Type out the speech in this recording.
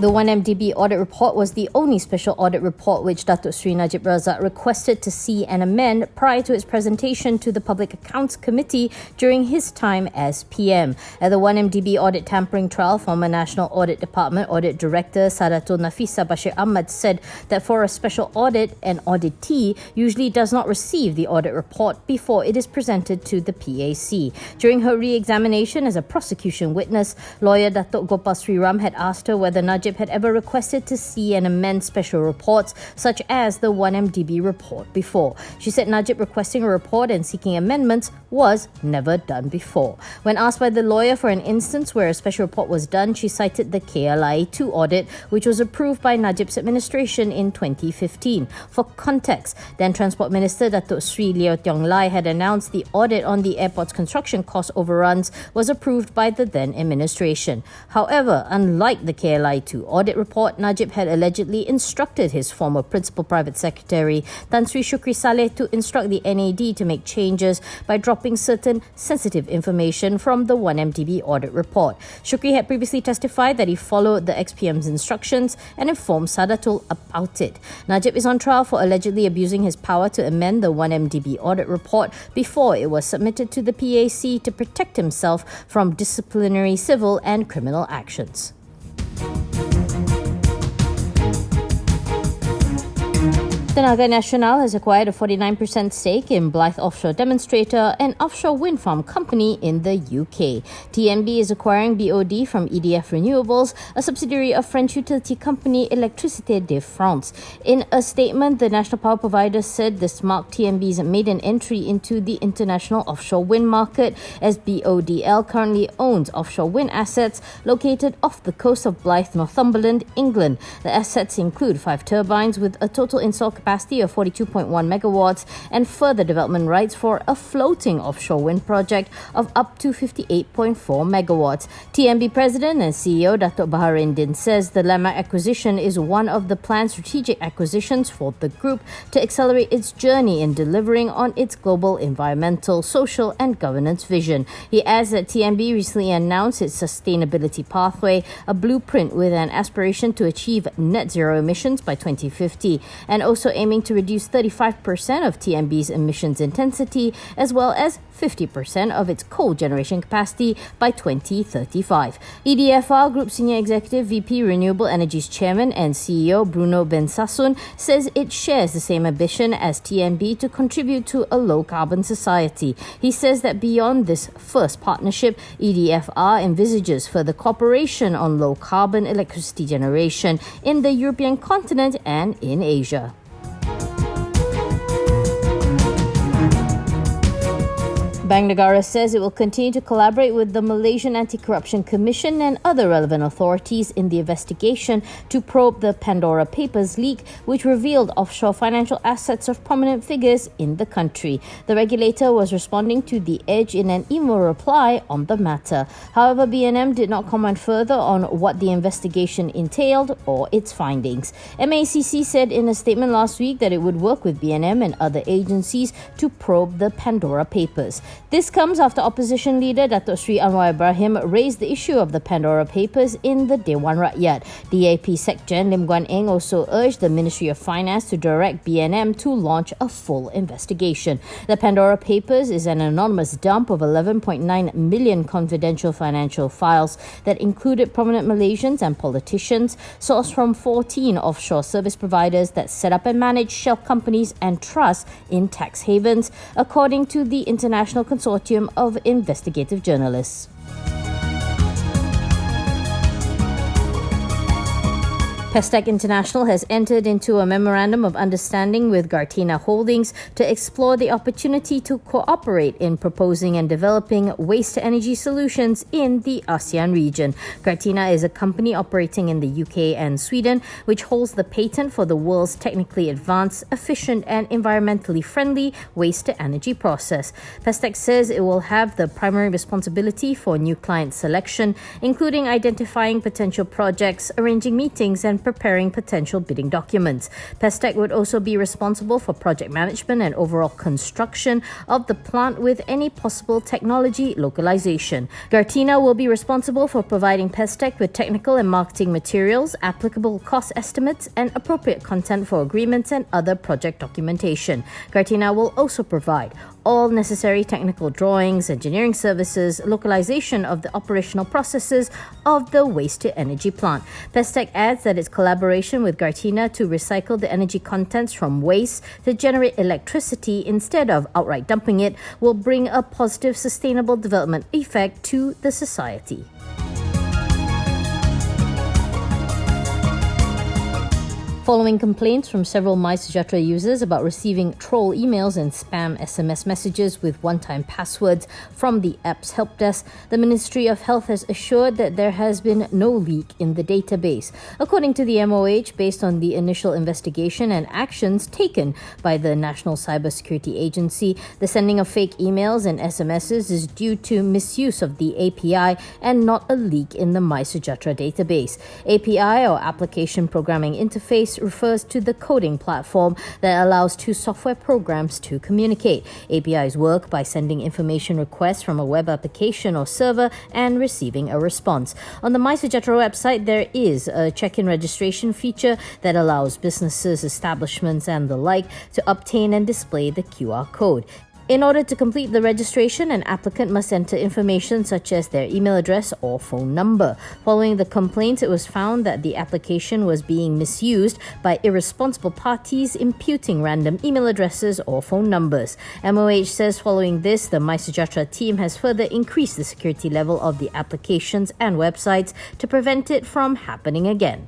The 1MDB audit report was the only special audit report which Datuk Seri Najib Razak requested to see and amend prior to its presentation to the Public Accounts Committee during his time as PM. At the 1MDB audit tampering trial, former National Audit Department Audit Director Sadatul Nafisa Bashir Ahmad said that for a special audit, an auditee usually does not receive the audit report before it is presented to the PAC. During her re-examination as a prosecution witness, lawyer Datuk Gopal Sriram had asked her whether Najib had ever requested to see and amend special reports such as the 1MDB report before. She said Najib requesting a report and seeking amendments was never done before. When asked by the lawyer for an instance where a special report was done, she cited the KLIA-2 audit, which was approved by Najib's administration in 2015. For context, then Transport Minister Datuk Sri Leo Tiong Lai had announced the audit on the airport's construction cost overruns was approved by the then administration. However, unlike the KLIA-2 audit report, Najib had allegedly instructed his former Principal Private Secretary Tan Sri Shukri Saleh to instruct the NAD to make changes by dropping certain sensitive information from the 1MDB audit report. Shukri had previously testified that he followed the ex-PM's instructions and informed Sadatul about it. Najib is on trial for allegedly abusing his power to amend the 1MDB audit report before it was submitted to the PAC to protect himself from disciplinary, civil and criminal actions. Tenaga Nasional has acquired a 49% stake in Blythe Offshore Demonstrator, an offshore wind farm company in the UK. TNB is acquiring BOD from EDF Renewables, a subsidiary of French utility company Électricité de France. In a statement, the national power provider said this marked TNB's maiden entry into the international offshore wind market, as BODL currently owns offshore wind assets located off the coast of Blythe, Northumberland, England. The assets include 5 turbines with a total installed capacity of 42.1 megawatts and further development rights for a floating offshore wind project of up to 58.4 megawatts. TNB President and CEO Datuk Baharudin says the landmark acquisition is one of the planned strategic acquisitions for the group to accelerate its journey in delivering on its global environmental, social and governance vision. He adds that TNB recently announced its sustainability pathway, a blueprint with an aspiration to achieve net zero emissions by 2050, and also aiming to reduce 35% of TNB's emissions intensity as well as 50% of its coal generation capacity by 2035. EDFR Group Senior Executive VP Renewable Energies Chairman and CEO Bruno Bensasson says it shares the same ambition as TNB to contribute to a low-carbon society. He says that beyond this first partnership, EDFR envisages further cooperation on low-carbon electricity generation in the European continent and in Asia. Bank Negara says it will continue to collaborate with the Malaysian Anti-Corruption Commission and other relevant authorities in the investigation to probe the Pandora Papers leak, which revealed offshore financial assets of prominent figures in the country. The regulator was responding to The Edge in an email reply on the matter. However, BNM did not comment further on what the investigation entailed or its findings. MACC said in a statement last week that it would work with BNM and other agencies to probe the Pandora Papers. This comes after opposition leader Datuk Sri Anwar Ibrahim raised the issue of the Pandora Papers in the Dewan Rakyat. DAP Sekjen Lim Guan Eng also urged the Ministry of Finance to direct BNM to launch a full investigation. The Pandora Papers is an anonymous dump of 11.9 million confidential financial files that included prominent Malaysians and politicians, sourced from 14 offshore service providers that set up and manage shell companies and trusts in tax havens, according to the International Consortium of Investigative Journalists. Pestec International has entered into a memorandum of understanding with Gratina Holdings to explore the opportunity to cooperate in proposing and developing waste-to-energy solutions in the ASEAN region. Gratina is a company operating in the UK and Sweden, which holds the patent for the world's technically advanced, efficient and environmentally friendly waste-to-energy process. Pestec says it will have the primary responsibility for new client selection, including identifying potential projects, arranging meetings and and preparing potential bidding documents. Pestec would also be responsible for project management and overall construction of the plant with any possible technology localization. Gratina will be responsible for providing Pestec with technical and marketing materials, applicable cost estimates, and appropriate content for agreements and other project documentation. Gratina will also provide all necessary technical drawings, engineering services, localization of the operational processes of the waste-to-energy plant. Pestec adds that its collaboration with Gratina to recycle the energy contents from waste to generate electricity instead of outright dumping it will bring a positive sustainable development effect to the society. Following complaints from several MySejahtera users about receiving troll emails and spam SMS messages with one-time passwords from the app's help desk, the Ministry of Health has assured that there has been no leak in the database. According to the MOH, based on the initial investigation and actions taken by the National Cybersecurity Agency, the sending of fake emails and SMSs is due to misuse of the API and not a leak in the Mysujatra database. API, or Application Programming Interface, refers to the coding platform that allows two software programs to communicate. APIs work by sending information requests from a web application or server and receiving a response. On the Mysujatra website, there is a check-in registration feature that allows businesses, establishments, and the like to obtain and display the QR code. In order to complete the registration, an applicant must enter information such as their email address or phone number. Following the complaints, it was found that the application was being misused by irresponsible parties imputing random email addresses or phone numbers. MOH says following this, the Mysujatra team has further increased the security level of the applications and websites to prevent it from happening again.